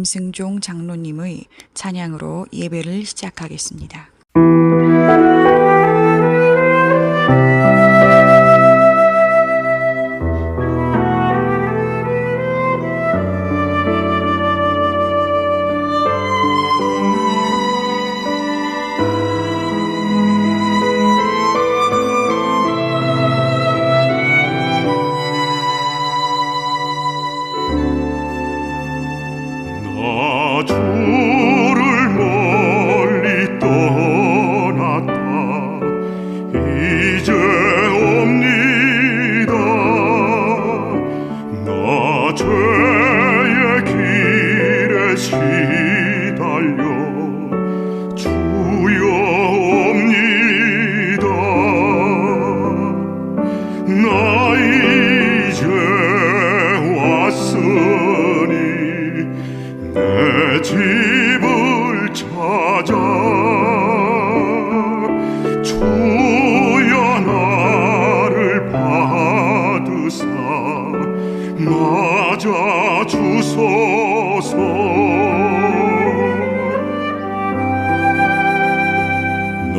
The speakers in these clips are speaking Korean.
김승종 장로님의 찬양으로 예배를 시작하겠습니다. 주를 멀리 떠났다 이제 옵니다. 나 죄의 길에 시달려 주여 옵니다. 나 이제 왔으니 내 집을 찾아 주여 나를 받으사 맞아 주소서. 나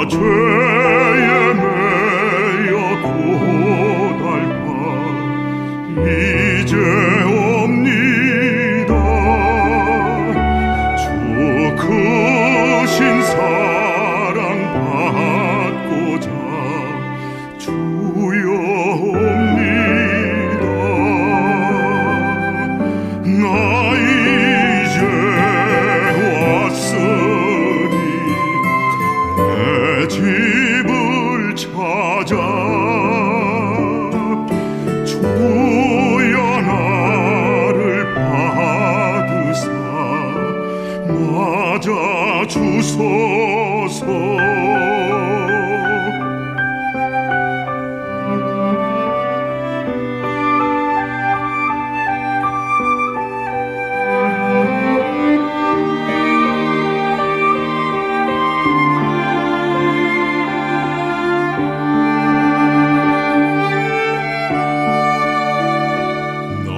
죄에 매여 고달파 이제 크신 사랑 받고자 주여 옵니다. 나 이제 왔으니 내 집을 찾아 주여 나를 받으사 맞아 주소서. 나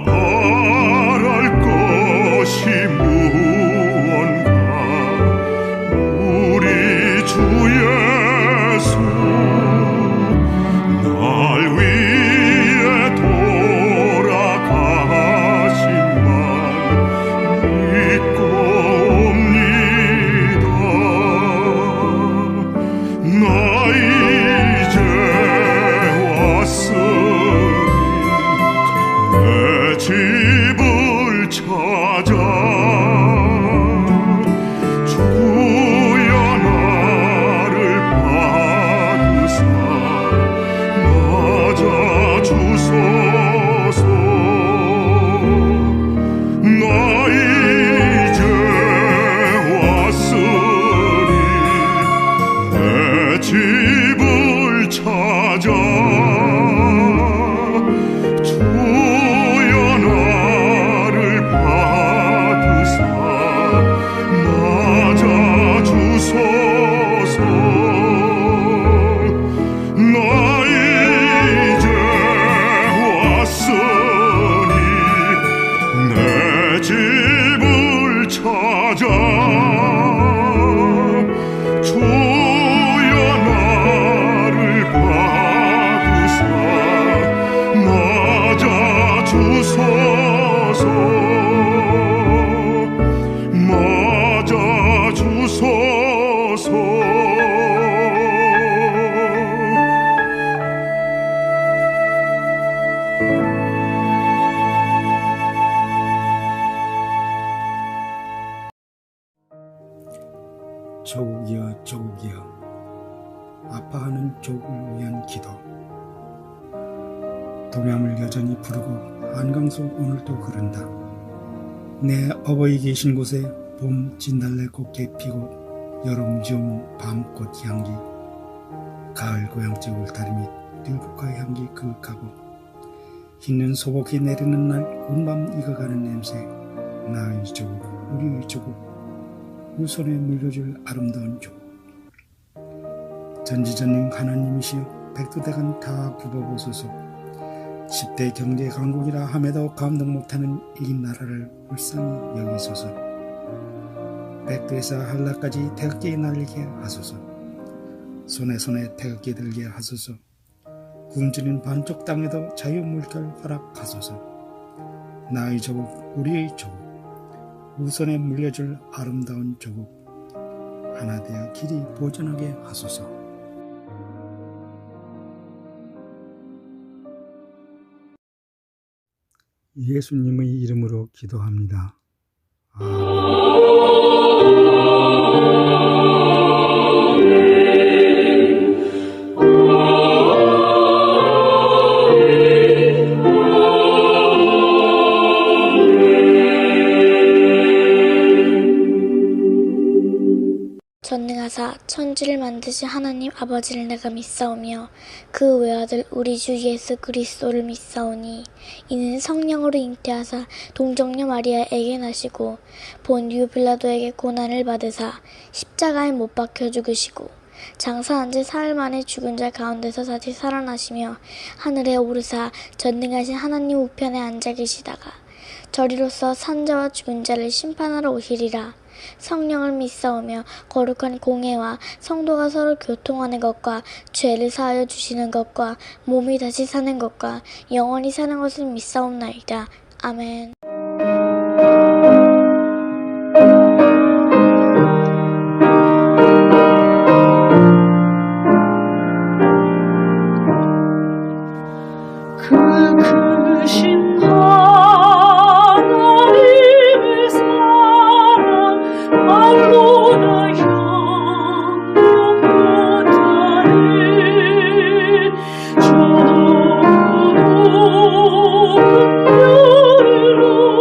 바랄 것이 무언가 우리 주 예수 날 위해 돌아가신만 믿고 옵니다. 나 이제 왔으니 내 집을 찾아 주여 나를 받으사 맞아 주소서. 나 이제 왔으니 내 집을 찾아 주여 나를 받으사 맞아 주소서. 나 이제 왔으니 내 집을 찾아 주여 나를 받으사 맞아 주소서. 맞아 주소서. 조국이여 조국이여 아파하는 조국을 위한 기도. 동양을 여전히 부르고 한강속 오늘도 그런다. 내 어버이 계신 곳에 봄 진달래 꽃게 피고 여름 좀 밤꽃 향기 가을 고향집 울타리 및 들국화 향기 그윽하고 흰눈 소복이 내리는 날 군밤 익어가는 냄새 나의 조국 우리의 조국 후손에 물려줄 아름다운 조국. 전지전능 하나님이시여 백두대간 다 굽어보소서. 10대 경제 강국이라 함에도 감동 못하는 이 나라를 불쌍히 여기소서. 백두에서 한라까지 태극기 날리게 하소서. 손에 태극기 들게 하소서. 굶주린 반쪽 땅에도 자유물결 허락하소서. 나의 조국, 우리의 조국, 우선에 물려줄 아름다운 조국, 하나 되어 길이 보존하게 하소서. 예수님의 이름으로 기도합니다. 전능하사 천지를 만드신 하나님 아버지를 내가 믿사오며 그 외아들 우리 주 예수 그리스도를 믿사오니 이는 성령으로 잉태하사 동정녀 마리아에게 나시고 본디오 빌라도에게 고난을 받으사 십자가에 못 박혀 죽으시고 장사한 지 사흘 만에 죽은 자 가운데서 다시 살아나시며 하늘에 오르사 전능하신 하나님 우편에 앉아 계시다가 저리로서 산자와 죽은 자를 심판하러 오시리라. 성령을 믿사오며 거룩한 공회와 성도가 서로 교통하는 것과 죄를 사하여 주시는 것과 몸이 다시 사는 것과 영원히 사는 것을 믿사옵나이다. 아멘. 크신 하나님의 사랑 말로다 형용하다니 저도 금요일로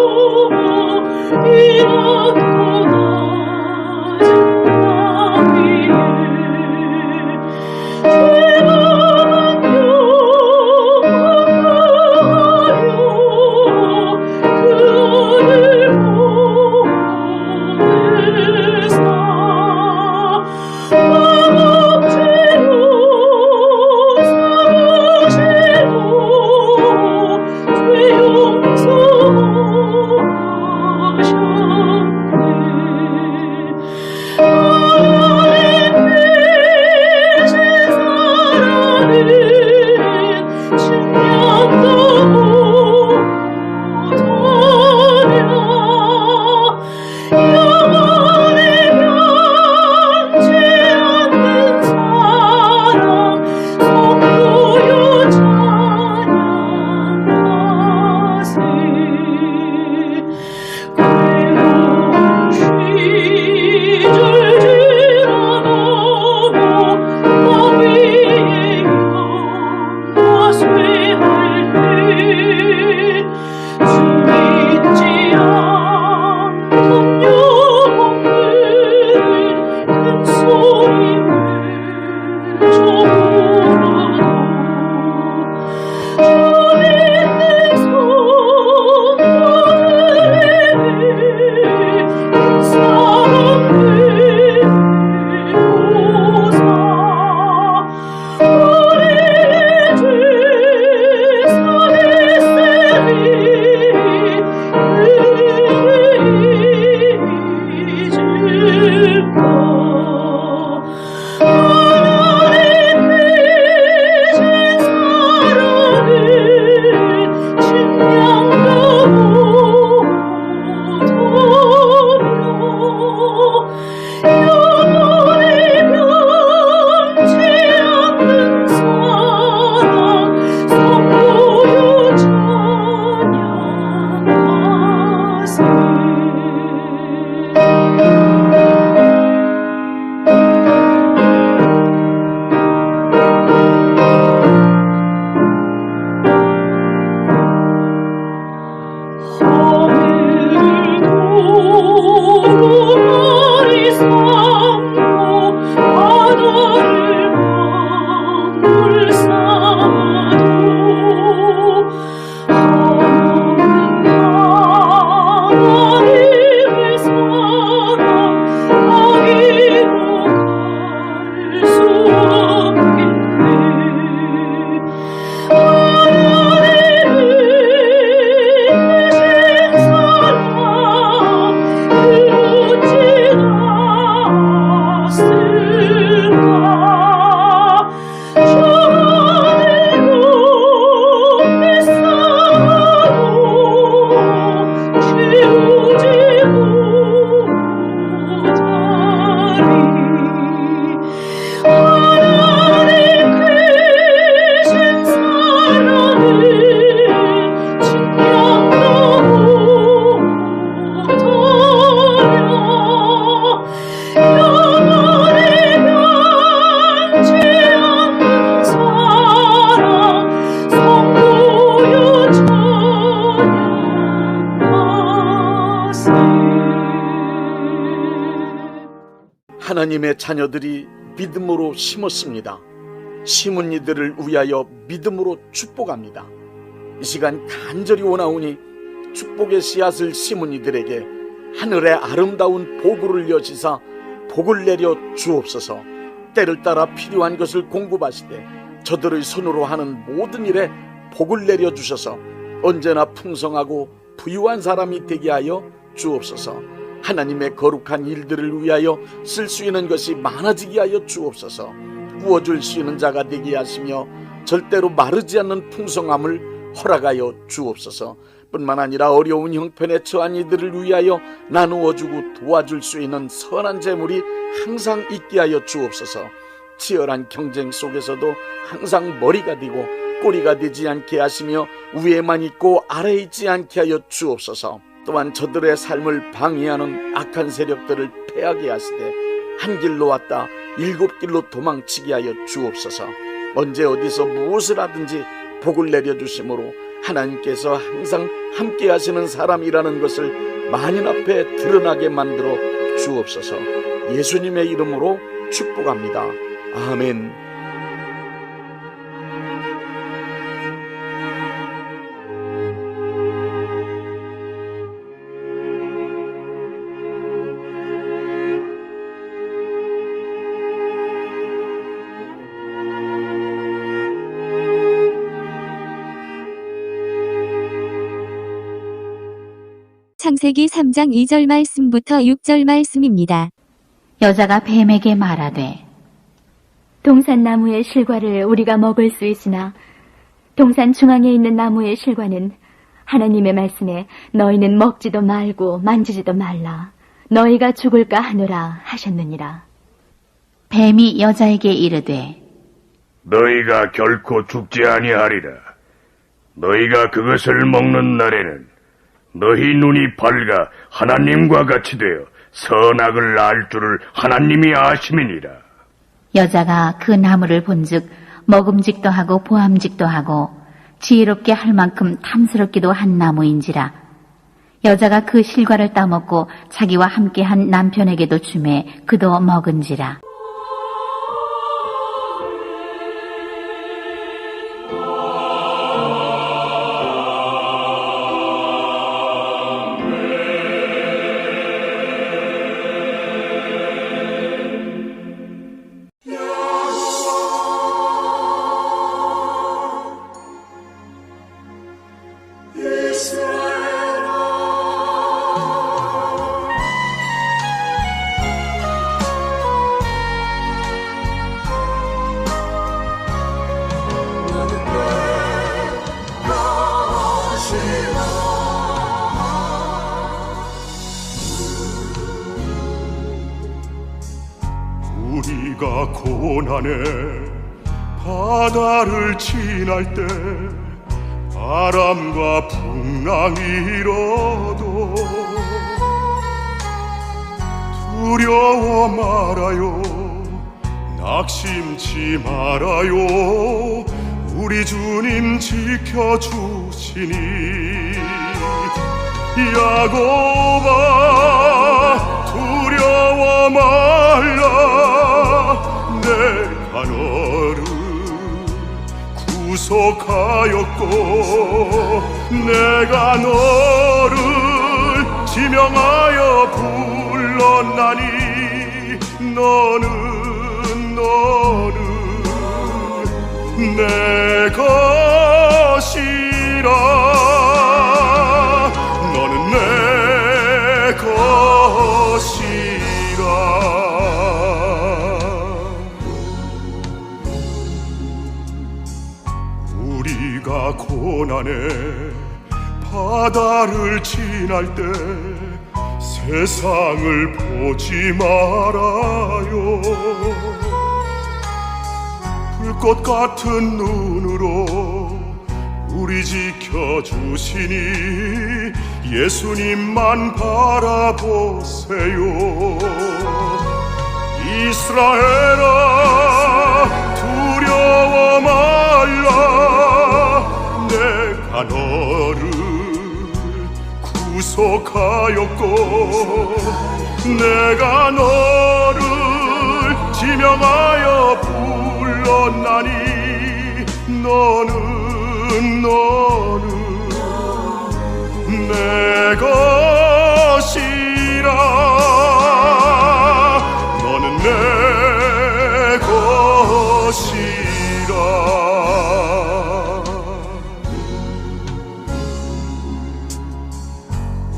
하나님의 자녀들이 믿음으로 심었습니다. 심은 이들을 위하여 믿음으로 축복합니다. 이 시간 간절히 원하오니 축복의 씨앗을 심은 이들에게 하늘의 아름다운 보구를 여시사 복을 내려 주옵소서. 때를 따라 필요한 것을 공급하시되 저들의 손으로 하는 모든 일에 복을 내려 주셔서 언제나 풍성하고 부유한 사람이 되게 하여 주옵소서. 하나님의 거룩한 일들을 위하여 쓸 수 있는 것이 많아지게 하여 주옵소서. 구워줄 수 있는 자가 되게 하시며 절대로 마르지 않는 풍성함을 허락하여 주옵소서. 뿐만 아니라 어려운 형편에 처한 이들을 위하여 나누어주고 도와줄 수 있는 선한 재물이 항상 있게 하여 주옵소서. 치열한 경쟁 속에서도 항상 머리가 되고 꼬리가 되지 않게 하시며 위에만 있고 아래에 있지 않게 하여 주옵소서. 또한 저들의 삶을 방해하는 악한 세력들을 패하게 하시되 한 길로 왔다 7길로 도망치게 하여 주옵소서. 언제 어디서 무엇을 하든지 복을 내려주심으로 하나님께서 항상 함께 하시는 사람이라는 것을 만인 앞에 드러나게 만들어 주옵소서. 예수님의 이름으로 축복합니다. 아멘. 창세기 3장 2절 말씀부터 6절 말씀입니다. 여자가 뱀에게 말하되 동산나무의 실과를 우리가 먹을 수 있으나 동산 중앙에 있는 나무의 실과는 하나님의 말씀에 너희는 먹지도 말고 만지지도 말라. 너희가 죽을까 하노라 하셨느니라. 뱀이 여자에게 이르되 너희가 결코 죽지 아니하리라. 너희가 그것을 먹는 날에는 너희 눈이 밝아 하나님과 같이 되어 선악을 알 줄을 하나님이 아심이니라. 여자가 그 나무를 본즉 먹음직도 하고 보암직도 하고 지혜롭게 할 만큼 탐스럽기도 한 나무인지라. 여자가 그 실과를 따먹고 자기와 함께한 남편에게도 주매 그도 먹은지라. 우리가 고난에 바다를 지날 때 바람과 풍랑이 일어도 두려워 말아요. 낙심치 말아요. 우리 주님 지켜주시니. 야곱아 두려워 말라. 내가 너를 구속하였고 내가 너를 지명하여 불렀나니 너는 내 것이라. 너는 내 것이라. 우리가 고난의 바다를 지날 때 세상을 보지 말아요. 불꽃 같은 눈으로 우리 지켜주시니 예수님만 바라보세요. 이스라엘아 두려워 말라. 내가 너를 구속하였고 내가 너를 지명하여 불렀나니 너는 내 것이라 너는 내 것이라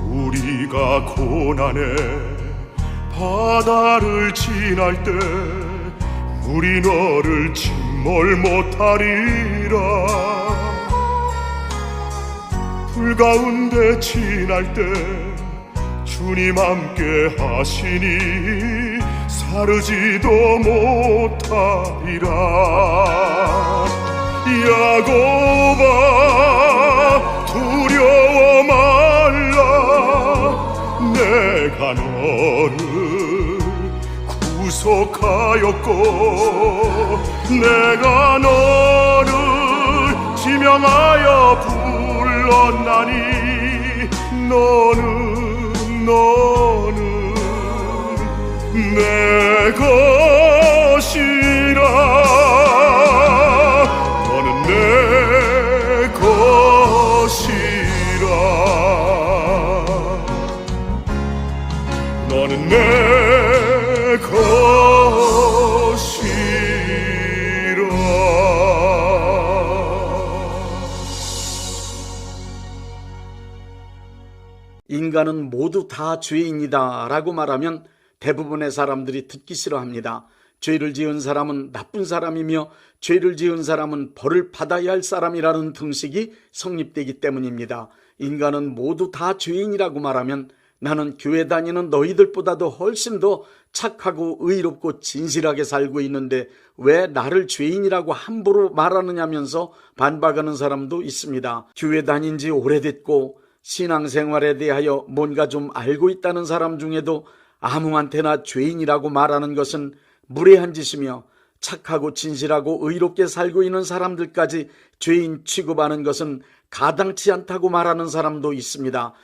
우리가 고난의 바다를 지날 때 물이 너를 침몰 못하리라 불 가운데 지날 때 주님 함께 하시니 사르지도 못하리라 야곱아 두려워 말라 내가 너를 구속하였고 내가 너를 지명하여 불렀나니 너는 내 것이라 너는 내 것이라 너는 내 인간은 모두 다 죄인이다 라고 말하면 대부분의 사람들이 듣기 싫어합니다. 죄를 지은 사람은 나쁜 사람이며 죄를 지은 사람은 벌을 받아야 할 사람이라는 등식이 성립되기 때문입니다. 인간은 모두 다 죄인이라고 말하면 나는 교회 다니는 너희들보다도 훨씬 더 착하고 의롭고 진실하게 살고 있는데 왜 나를 죄인이라고 함부로 말하느냐면서 반박하는 사람도 있습니다. 교회 다닌 지 오래됐고 신앙생활에 대하여 뭔가 좀 알고 있다는 사람 중에도 아무한테나 죄인이라고 말하는 것은 무례한 짓이며 착하고 진실하고 의롭게 살고 있는 사람들까지 죄인 취급하는 것은 가당치 않다고 말하는 사람도 있습니다.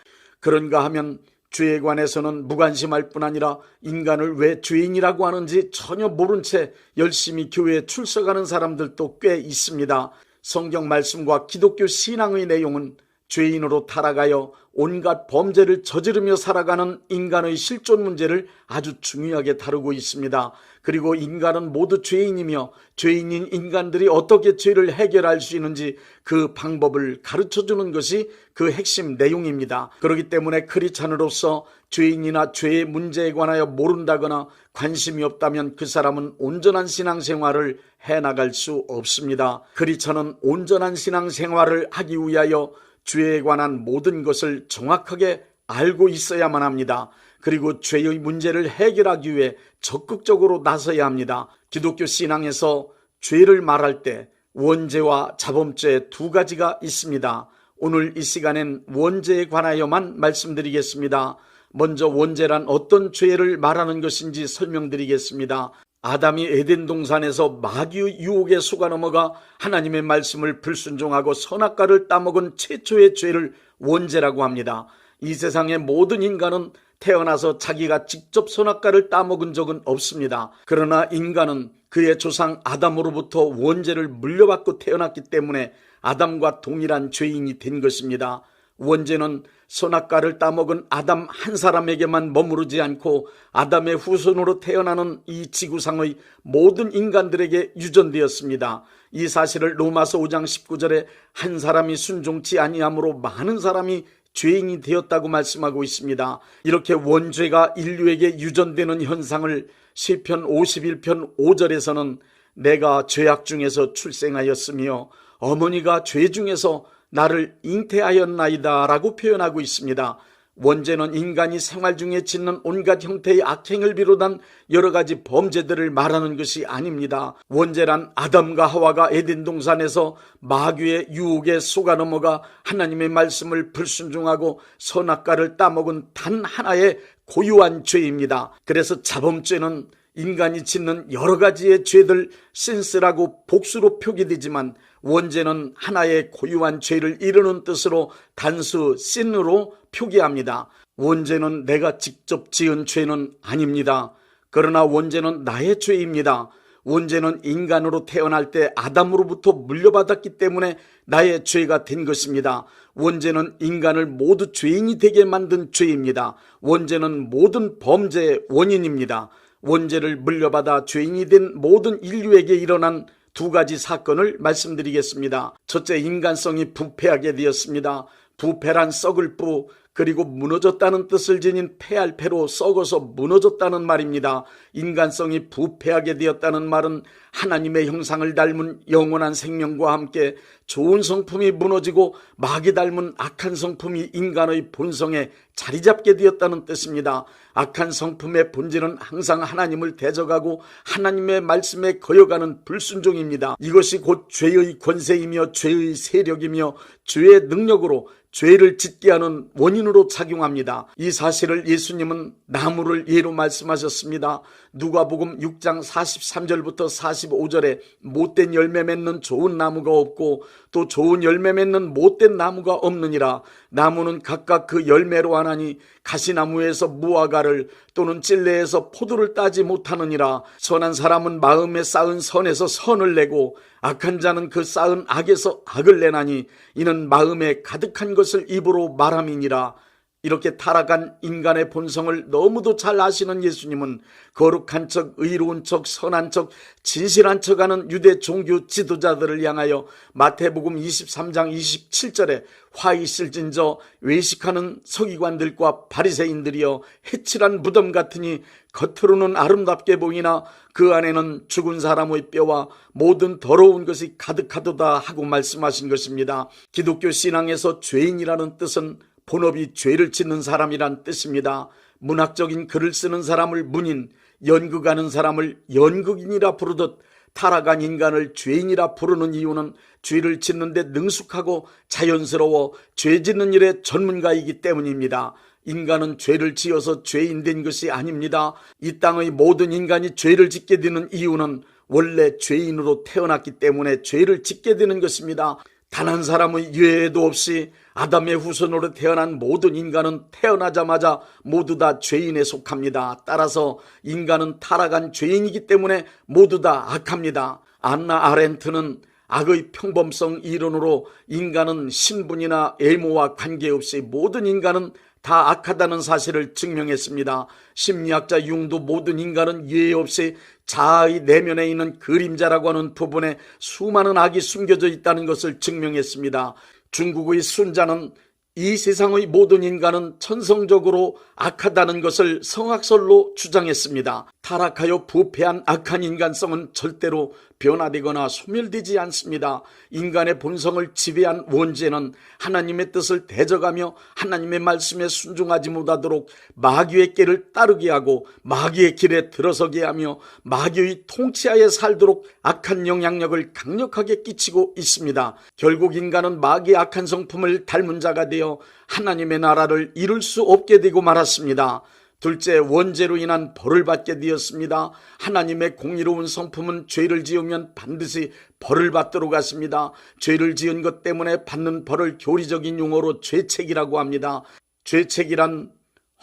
그런가 하면 죄에 관해서는 무관심할 뿐 아니라 인간을 왜 죄인이라고 하는지 전혀 모른 채 열심히 교회에 출석하는 사람들도 꽤 있습니다. 성경 말씀과 기독교 신앙의 내용은 죄인으로 타락하여 온갖 범죄를 저지르며 살아가는 인간의 실존 문제를 아주 중요하게 다루고 있습니다. 그리고 인간은 모두 죄인이며 죄인인 인간들이 어떻게 죄를 해결할 수 있는지 그 방법을 가르쳐주는 것이 그 핵심 내용입니다. 그렇기 때문에 크리스찬으로서 죄인이나 죄의 문제에 관하여 모른다거나 관심이 없다면 그 사람은 온전한 신앙생활을 해나갈 수 없습니다. 크리스찬은 온전한 신앙생활을 하기 위하여 죄에 관한 모든 것을 정확하게 알고 있어야만 합니다. 그리고 죄의 문제를 해결하기 위해 적극적으로 나서야 합니다. 기독교 신앙에서 죄를 말할 때 원죄와 자범죄 두 가지가 있습니다. 오늘 이 시간엔 원죄에 관하여만 말씀드리겠습니다. 먼저 원죄란 어떤 죄를 말하는 것인지 설명드리겠습니다. 아담이 에덴 동산에서 마귀의 유혹에 속아 넘어가 하나님의 말씀을 불순종하고 선악과를 따먹은 최초의 죄를 원죄라고 합니다. 이 세상의 모든 인간은 태어나서 자기가 직접 선악과를 따먹은 적은 없습니다. 그러나 인간은 그의 조상 아담으로부터 원죄를 물려받고 태어났기 때문에 아담과 동일한 죄인이 된 것입니다. 원죄는 선악과를 따먹은 아담 한 사람에게만 머무르지 않고 아담의 후손으로 태어나는 이 지구상의 모든 인간들에게 유전되었습니다. 이 사실을 로마서 5장 19절에 한 사람이 순종치 아니함으로 많은 사람이 죄인이 되었다고 말씀하고 있습니다. 이렇게 원죄가 인류에게 유전되는 현상을 시편 51편 5절에서는 내가 죄악 중에서 출생하였으며 어머니가 죄 중에서 나를 잉태하였나이다 라고 표현하고 있습니다. 원죄는 인간이 생활 중에 짓는 온갖 형태의 악행을 비롯한 여러 가지 범죄들을 말하는 것이 아닙니다. 원죄란 아담과 하와가 에덴 동산에서 마귀의 유혹에 속아 넘어가 하나님의 말씀을 불순종하고 선악과를 따먹은 단 하나의 고유한 죄입니다. 그래서 자범죄는 인간이 짓는 여러 가지의 죄들 신스라고 복수로 표기되지만 원죄는 하나의 고유한 죄를 이루는 뜻으로 단수 신으로 표기합니다. 원죄는 내가 직접 지은 죄는 아닙니다. 그러나 원죄는 나의 죄입니다. 원죄는 인간으로 태어날 때 아담으로부터 물려받았기 때문에 나의 죄가 된 것입니다. 원죄는 인간을 모두 죄인이 되게 만든 죄입니다. 원죄는 모든 범죄의 원인입니다. 원죄를 물려받아 죄인이 된 모든 인류에게 일어난 두 가지 사건을 말씀드리겠습니다. 첫째, 인간성이 부패하게 되었습니다. 부패란 썩을 뿌, 그리고 무너졌다는 뜻을 지닌 패할 패로 썩어서 무너졌다는 말입니다. 인간성이 부패하게 되었다는 말은 하나님의 형상을 닮은 영원한 생명과 함께 좋은 성품이 무너지고 마귀 닮은 악한 성품이 인간의 본성에 자리 잡게 되었다는 뜻입니다. 악한 성품의 본질은 항상 하나님을 대적하고 하나님의 말씀에 거여가는 불순종입니다. 이것이 곧 죄의 권세이며 죄의 세력이며 죄의 능력으로 죄를 짓게 하는 원인으로 작용합니다. 이 사실을 예수님은 나무를 예로 말씀하셨습니다. 누가복음 6장 43절부터 45절에 못된 열매 맺는 좋은 나무가 없고 또 좋은 열매 맺는 못된 나무가 없느니라. 나무는 각각 그 열매로 하나니 가시나무에서 무화과를 또는 찔레에서 포도를 따지 못하느니라. 선한 사람은 마음에 쌓은 선에서 선을 내고 악한 자는 그 쌓은 악에서 악을 내나니 이는 마음에 가득한 것을 입으로 말함이니라. 이렇게 타락한 인간의 본성을 너무도 잘 아시는 예수님은 거룩한 척, 의로운 척, 선한 척, 진실한 척하는 유대 종교 지도자들을 향하여 마태복음 23장 27절에 화 있을진저 외식하는 서기관들과 바리새인들이여 해칠한 무덤 같으니 겉으로는 아름답게 보이나 그 안에는 죽은 사람의 뼈와 모든 더러운 것이 가득하도다 하고 말씀하신 것입니다. 기독교 신앙에서 죄인이라는 뜻은 본업이 죄를 짓는 사람이란 뜻입니다. 문학적인 글을 쓰는 사람을 문인, 연극하는 사람을 연극인이라 부르듯 타락한 인간을 죄인이라 부르는 이유는 죄를 짓는데 능숙하고 자연스러워 죄 짓는 일의 전문가이기 때문입니다. 인간은 죄를 지어서 죄인 된 것이 아닙니다. 이 땅의 모든 인간이 죄를 짓게 되는 이유는 원래 죄인으로 태어났기 때문에 죄를 짓게 되는 것입니다. 단 한 사람의 유해도 없이 아담의 후손으로 태어난 모든 인간은 태어나자마자 모두 다 죄인에 속합니다. 따라서 인간은 타락한 죄인이기 때문에 모두 다 악합니다. 안나 아렌트는 악의 평범성 이론으로 인간은 신분이나 외모와 관계없이 모든 인간은 다 악하다는 사실을 증명했습니다. 심리학자 융도 모든 인간은 예외 없이 자아의 내면에 있는 그림자라고 하는 부분에 수많은 악이 숨겨져 있다는 것을 증명했습니다. 중국의 순자는 이 세상의 모든 인간은 천성적으로 악하다는 것을 성악설로 주장했습니다. 타락하여 부패한 악한 인간성은 절대로 변화되거나 소멸되지 않습니다. 인간의 본성을 지배한 원죄는 하나님의 뜻을 대적하며 하나님의 말씀에 순종하지 못하도록 마귀의 길을 따르게 하고 마귀의 길에 들어서게 하며 마귀의 통치하에 살도록 악한 영향력을 강력하게 끼치고 있습니다. 결국 인간은 마귀의 악한 성품을 닮은 자가 되어 하나님의 나라를 이룰 수 없게 되고 말았습니다. 둘째, 원죄로 인한 벌을 받게 되었습니다. 하나님의 공의로운 성품은 죄를 지으면 반드시 벌을 받도록 하십니다. 죄를 지은 것 때문에 받는 벌을 교리적인 용어로 죄책이라고 합니다. 죄책이란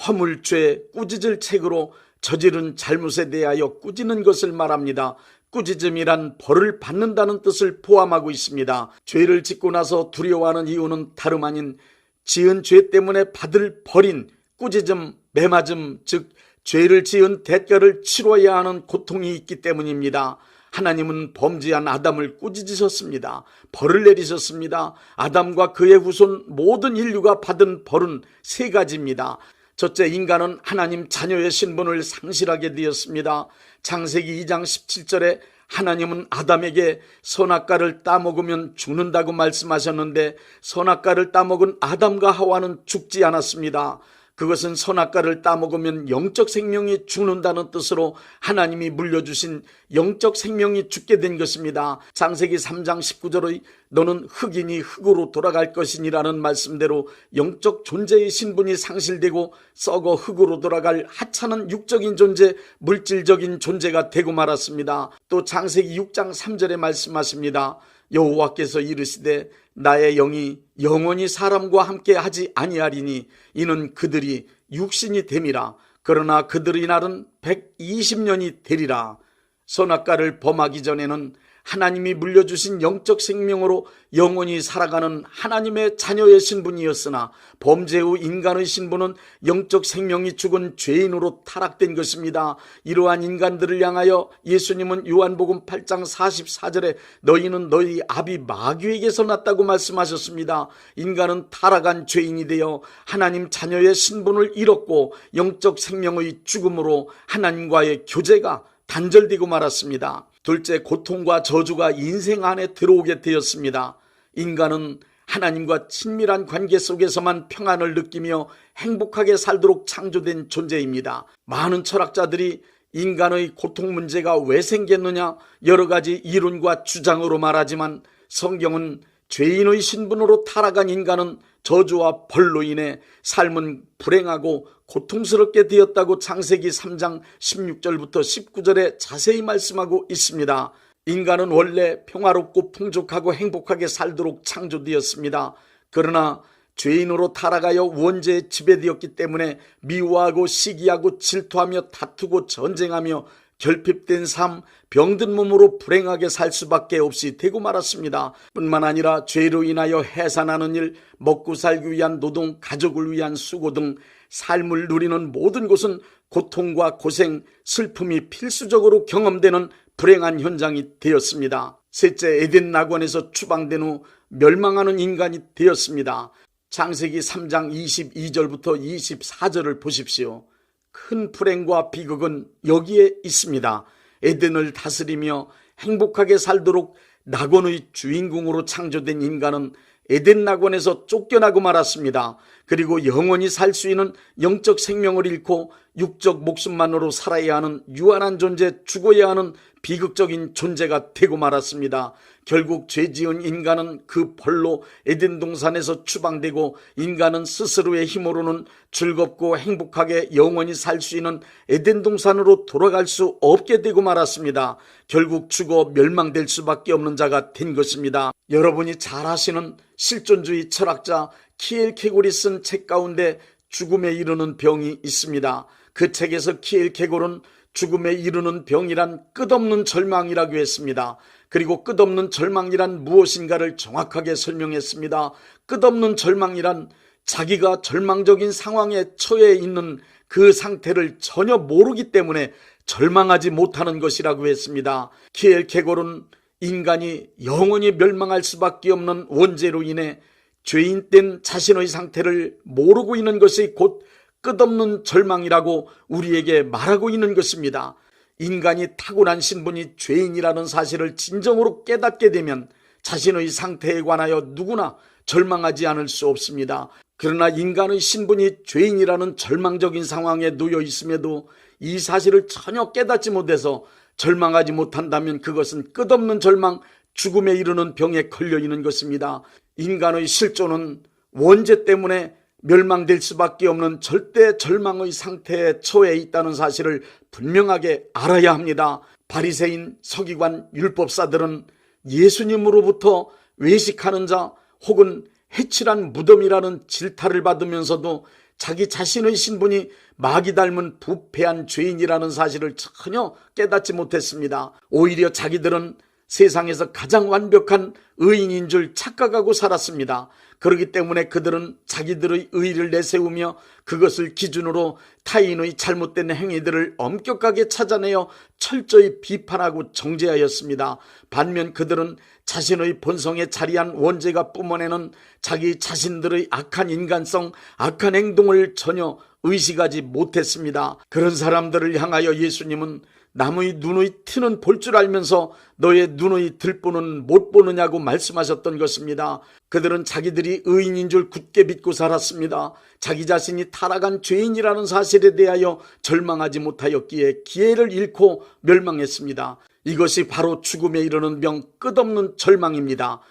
허물죄, 꾸짖을 책으로 저지른 잘못에 대하여 꾸짖는 것을 말합니다. 꾸짖음이란 벌을 받는다는 뜻을 포함하고 있습니다. 죄를 짓고 나서 두려워하는 이유는 다름 아닌 지은 죄 때문에 받을 벌인 꾸짖음, 매맞음, 즉 죄를 지은 대가를 치러야 하는 고통이 있기 때문입니다. 하나님은 범죄한 아담을 꾸짖으셨습니다. 벌을 내리셨습니다. 아담과 그의 후손 모든 인류가 받은 벌은 세 가지입니다. 첫째, 인간은 하나님 자녀의 신분을 상실하게 되었습니다. 창세기 2장 17절에 하나님은 아담에게 선악과를 따먹으면 죽는다고 말씀하셨는데 선악과를 따먹은 아담과 하와는 죽지 않았습니다. 그것은 선악과를 따먹으면 영적 생명이 죽는다는 뜻으로 하나님이 물려주신 영적 생명이 죽게 된 것입니다. 창세기 3장 19절의 너는 흙이니 흙으로 돌아갈 것이니라는 말씀대로 영적 존재의 신분이 상실되고 썩어 흙으로 돌아갈 하찮은 육적인 존재, 물질적인 존재가 되고 말았습니다. 또 창세기 6장 3절에 말씀하십니다. 여호와께서 이르시되 나의 영이 영원히 사람과 함께 하지 아니하리니 이는 그들이 육신이 됨이라. 그러나 그들의 날은 120년이 되리라. 선악과를 범하기 전에는 하나님이 물려주신 영적 생명으로 영원히 살아가는 하나님의 자녀의 신분이었으나 범죄 후 인간의 신분은 영적 생명이 죽은 죄인으로 타락된 것입니다. 이러한 인간들을 향하여 예수님은 요한복음 8장 44절에 너희는 너희 아비 마귀에게서 났다고 말씀하셨습니다. 인간은 타락한 죄인이 되어 하나님 자녀의 신분을 잃었고 영적 생명의 죽음으로 하나님과의 교제가 단절되고 말았습니다. 둘째, 고통과 저주가 인생 안에 들어오게 되었습니다. 인간은 하나님과 친밀한 관계 속에서만 평안을 느끼며 행복하게 살도록 창조된 존재입니다. 많은 철학자들이 인간의 고통 문제가 왜 생겼느냐 여러 가지 이론과 주장으로 말하지만 성경은 죄인의 신분으로 타락한 인간은 저주와 벌로 인해 삶은 불행하고 고통스럽게 되었다고 창세기 3장 16절부터 19절에 자세히 말씀하고 있습니다. 인간은 원래 평화롭고 풍족하고 행복하게 살도록 창조되었습니다. 그러나 죄인으로 타락하여 원죄에 지배되었기 때문에 미워하고 시기하고 질투하며 다투고 전쟁하며 결핍된 삶, 병든 몸으로 불행하게 살 수밖에 없이 되고 말았습니다. 뿐만 아니라 죄로 인하여 해산하는 일, 먹고 살기 위한 노동, 가족을 위한 수고 등 삶을 누리는 모든 곳은 고통과 고생, 슬픔이 필수적으로 경험되는 불행한 현장이 되었습니다. 셋째, 에덴 낙원에서 추방된 후 멸망하는 인간이 되었습니다. 창세기 3장 22절부터 24절을 보십시오. 큰 불행과 비극은 여기에 있습니다. 에덴을 다스리며 행복하게 살도록 낙원의 주인공으로 창조된 인간은 에덴 낙원에서 쫓겨나고 말았습니다. 그리고 영원히 살 수 있는 영적 생명을 잃고 육적 목숨만으로 살아야 하는 유한한 존재, 죽어야 하는 비극적인 존재가 되고 말았습니다. 결국 죄지은 인간은 그 벌로 에덴 동산에서 추방되고 인간은 스스로의 힘으로는 즐겁고 행복하게 영원히 살 수 있는 에덴 동산으로 돌아갈 수 없게 되고 말았습니다. 결국 죽어 멸망될 수밖에 없는 자가 된 것입니다. 여러분이 잘 아시는 실존주의 철학자 키엘 케골이 쓴 책 가운데 죽음에 이르는 병이 있습니다. 그 책에서 키엘 케골은 죽음에 이르는 병이란 끝없는 절망이라고 했습니다. 그리고 끝없는 절망이란 무엇인가를 정확하게 설명했습니다. 끝없는 절망이란 자기가 절망적인 상황에 처해 있는 그 상태를 전혀 모르기 때문에 절망하지 못하는 것이라고 했습니다. 키엘 케골은 인간이 영원히 멸망할 수밖에 없는 원죄로 인해 죄인된 자신의 상태를 모르고 있는 것이 곧 끝없는 절망이라고 우리에게 말하고 있는 것입니다. 인간이 타고난 신분이 죄인이라는 사실을 진정으로 깨닫게 되면 자신의 상태에 관하여 누구나 절망하지 않을 수 없습니다. 그러나 인간의 신분이 죄인이라는 절망적인 상황에 놓여 있음에도 이 사실을 전혀 깨닫지 못해서 절망하지 못한다면 그것은 끝없는 절망, 죽음에 이르는 병에 걸려 있는 것입니다. 인간의 실존은 원죄 때문에 멸망될 수밖에 없는 절대 절망의 상태에 처해 있다는 사실을 분명하게 알아야 합니다. 바리새인, 서기관, 율법사들은 예수님으로부터 외식하는 자 혹은 해칠한 무덤이라는 질타를 받으면서도 자기 자신의 신분이 마귀 닮은 부패한 죄인이라는 사실을 전혀 깨닫지 못했습니다. 오히려 자기들은 세상에서 가장 완벽한 의인인 줄 착각하고 살았습니다. 그렇기 때문에 그들은 자기들의 의의를 내세우며 그것을 기준으로 타인의 잘못된 행위들을 엄격하게 찾아내어 철저히 비판하고 정죄하였습니다. 반면 그들은 자신의 본성에 자리한 원죄가 뿜어내는 자기 자신들의 악한 인간성, 악한 행동을 전혀 의식하지 못했습니다. 그런 사람들을 향하여 예수님은 남의 눈의 티는 볼 줄 알면서 너의 눈의 들보는 못 보느냐고 말씀하셨던 것입니다. 그들은 자기들이 의인인 줄 굳게 믿고 살았습니다. 자기 자신이 타락한 죄인이라는 사실에 대하여 절망하지 못하였기에 기회를 잃고 멸망했습니다. 이것이 바로 죽음에 이르는 병, 끝없는 절망입니다.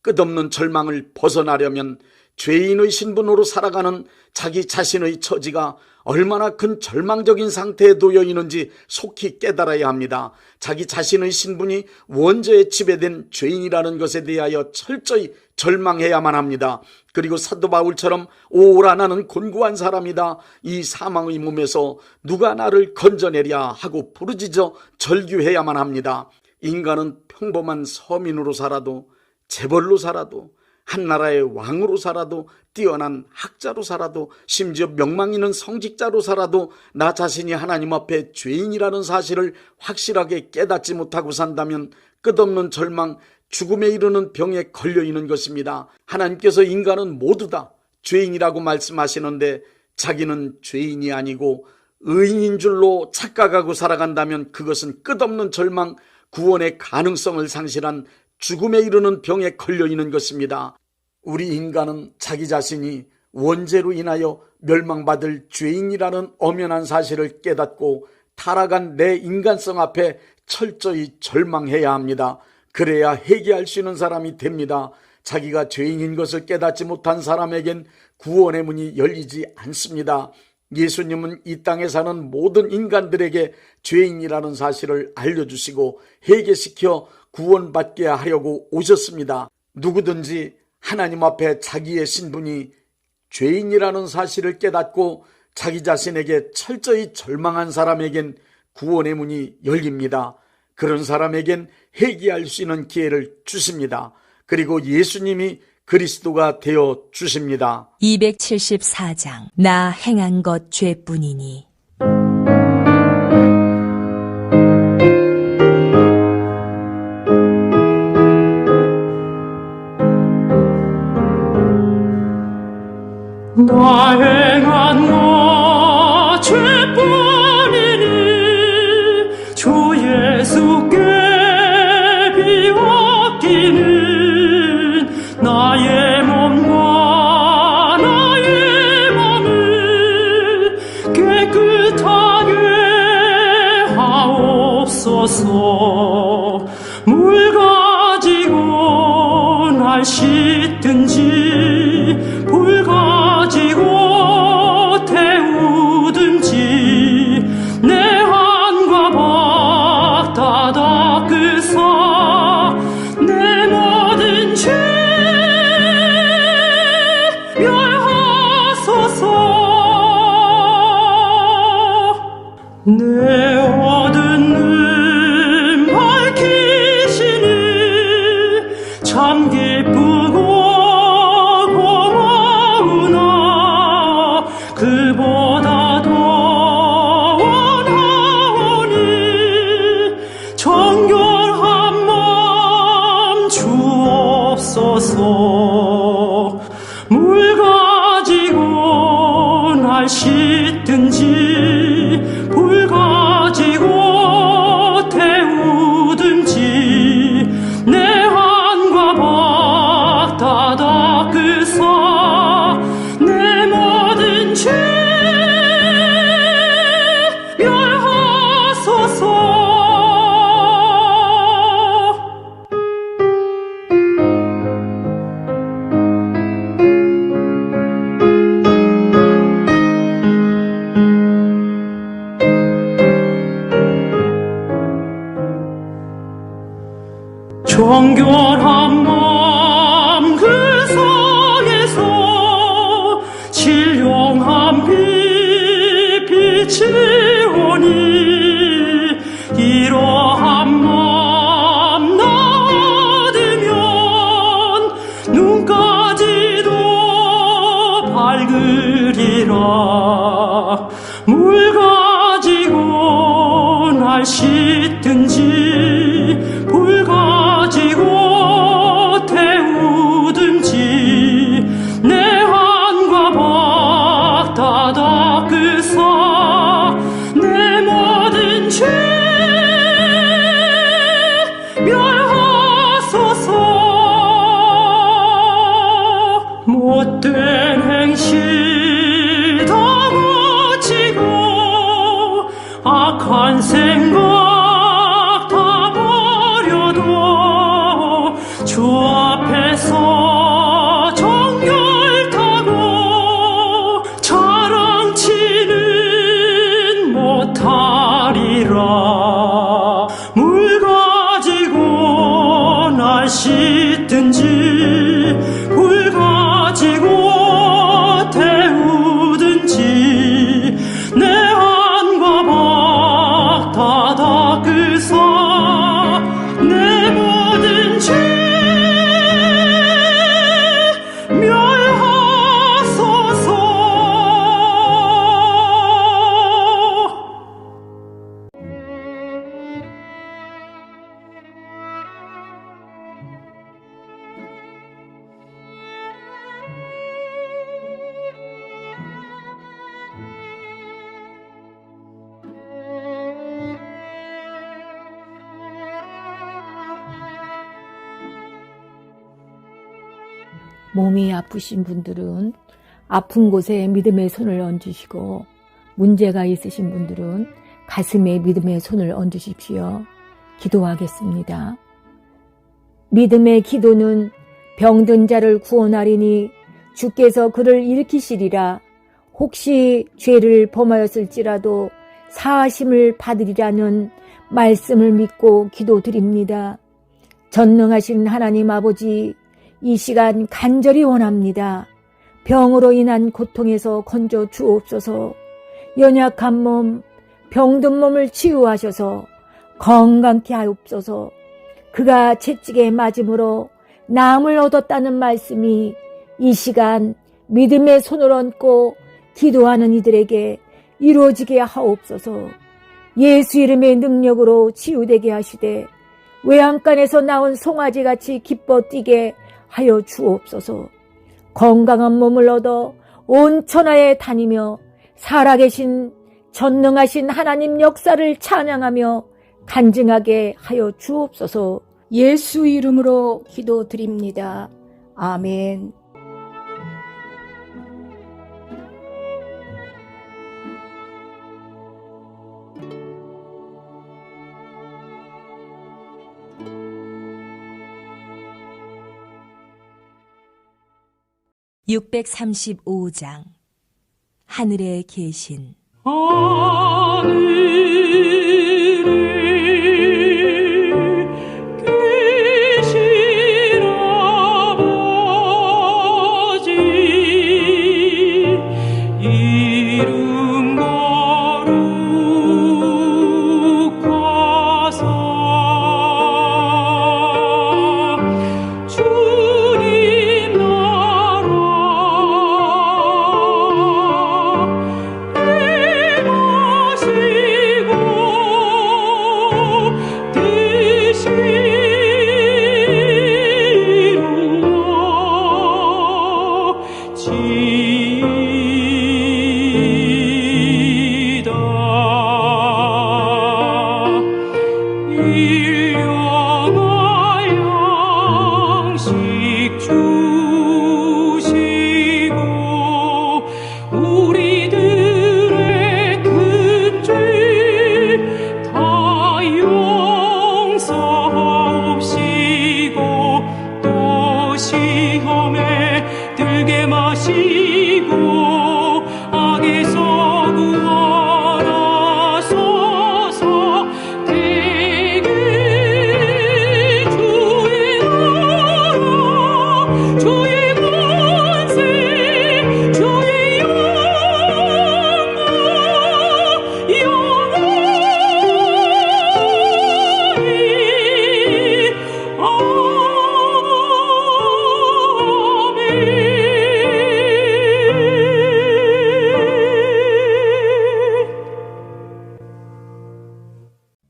끝없는 절망을 벗어나려면 죄인의 신분으로 살아가는 자기 자신의 처지가 얼마나 큰 절망적인 상태에 놓여 있는지 속히 깨달아야 합니다. 자기 자신의 신분이 원죄에 지배된 죄인이라는 것에 대하여 철저히 절망해야만 합니다. 그리고 사도 바울처럼 오라 나는 곤고한 사람이다. 이 사망의 몸에서 누가 나를 건져내랴 하고 부르짖어 절규해야만 합니다. 인간은 평범한 서민으로 살아도, 재벌로 살아도, 한 나라의 왕으로 살아도, 뛰어난 학자로 살아도, 심지어 명망 있는 성직자로 살아도 나 자신이 하나님 앞에 죄인이라는 사실을 확실하게 깨닫지 못하고 산다면 끝없는 절망, 죽음에 이르는 병에 걸려 있는 것입니다. 하나님께서 인간은 모두 다 죄인이라고 말씀하시는데 자기는 죄인이 아니고 의인인 줄로 착각하고 살아간다면 그것은 끝없는 절망, 구원의 가능성을 상실한 죽음에 이르는 병에 걸려 있는 것입니다. 우리 인간은 자기 자신이 원죄로 인하여 멸망받을 죄인이라는 엄연한 사실을 깨닫고 타락한 내 인간성 앞에 철저히 절망해야 합니다. 그래야 회개할 수 있는 사람이 됩니다. 자기가 죄인인 것을 깨닫지 못한 사람에겐 구원의 문이 열리지 않습니다. 예수님은 이 땅에 사는 모든 인간들에게 죄인이라는 사실을 알려주시고 회개시켜 구원받게 하려고 오셨습니다. 누구든지 하나님 앞에 자기의 신분이 죄인이라는 사실을 깨닫고 자기 자신에게 철저히 절망한 사람에겐 구원의 문이 열립니다. 그런 사람에겐 회개할 수 있는 기회를 주십니다. 그리고 예수님이 그리스도가 되어 주십니다. 274장 나 행한 것 죄뿐이니. 나 행한 것 죄뿐이니 주 예수께 비옵기는 나의 몸과 나의 맘을 깨끗하게 하옵소서. 물 가지고 날 씻든지 불 가지고 태우든지 내 한과 박 다 닦으사 내 모든 죄 멸하소서. 내 얻은 은 밝히시니 참 기쁘고 그보다 더 원하오니 정결한 마음 주옵소서. 물 가지고 날 씻든지 불 가지고 태우든지 내 한과 박 다 닦으사 내 모든 죄 멸하소서. 정결한 마음 그 성에서 신령한 빛 비치오니 이러한 마음 나 얻으면 눈까지도 밝으리라. 물 가지고 날 씻든지 불 가지고 태우든지 내 한과 박 다 닦으사 내 모든 죄 멸하소서. 못된 행실 다 고치고 몸이 아프신 분들은 아픈 곳에 믿음의 손을 얹으시고, 문제가 있으신 분들은 가슴에 믿음의 손을 얹으십시오. 기도하겠습니다. 믿음의 기도는 병든 자를 구원하리니 주께서 그를 일으키시리라. 혹시 죄를 범하였을지라도 사하심을 받으리라는 말씀을 믿고 기도드립니다. 전능하신 하나님 아버지, 이 시간 간절히 원합니다. 병으로 인한 고통에서 건져 주옵소서. 연약한 몸, 병든 몸을 치유하셔서 건강케 하옵소서. 그가 채찍에 맞음으로 나음을 얻었다는 말씀이 이 시간 믿음의 손을 얹고 기도하는 이들에게 이루어지게 하옵소서. 예수 이름의 능력으로 치유되게 하시되 외양간에서 나온 송아지같이 기뻐 뛰게 하여 주옵소서. 건강한 몸을 얻어 온 천하에 다니며 살아계신 전능하신 하나님 역사를 찬양하며 간증하게 하여 주옵소서. 예수 이름으로 기도드립니다. 아멘. (635장) 하늘에 계신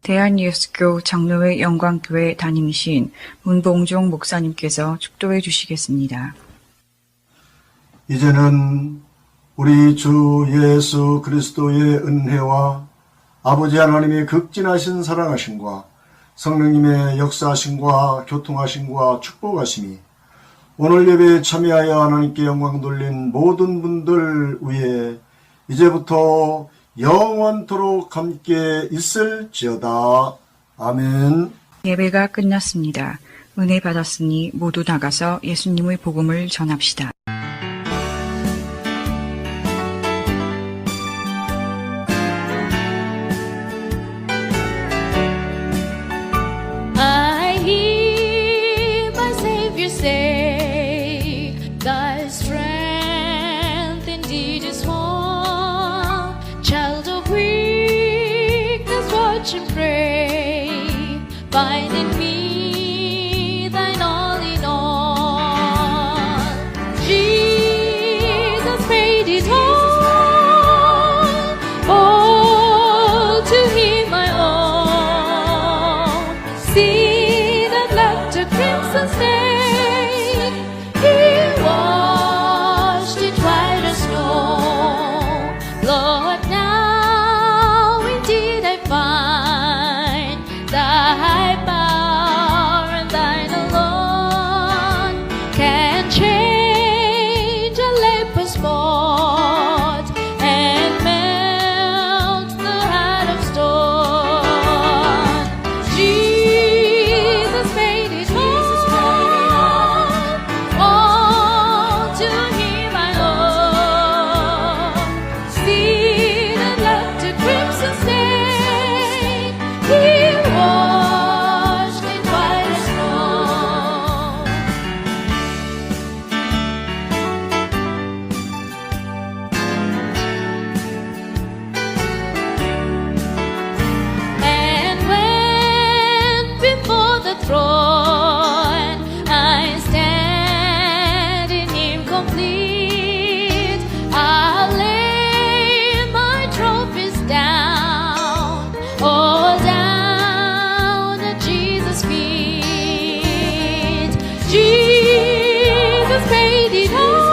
대한예수교 장로회 영광교회 담임이신 문봉종 목사님께서 축도해 주시겠습니다. 이제는 우리 주 예수 그리스도의 은혜와 아버지 하나님의 극진하신 사랑하심과 성령님의 역사하심과 교통하심과 축복하심이 오늘 예배에 참여하여 하나님께 영광 돌린 모든 분들 위에 이제부터 영원토록 함께 있을지어다. 아멘. 예배가 끝났습니다. 은혜 받았으니 모두 나가서 예수님의 복음을 전합시다. I hear my Savior say, Thy strength indeed is small. Child of weakness, watch and pray. Find in me thine all in all. Jesus paid it all to Him I owe. See that left a crimson stain. He was paid it all.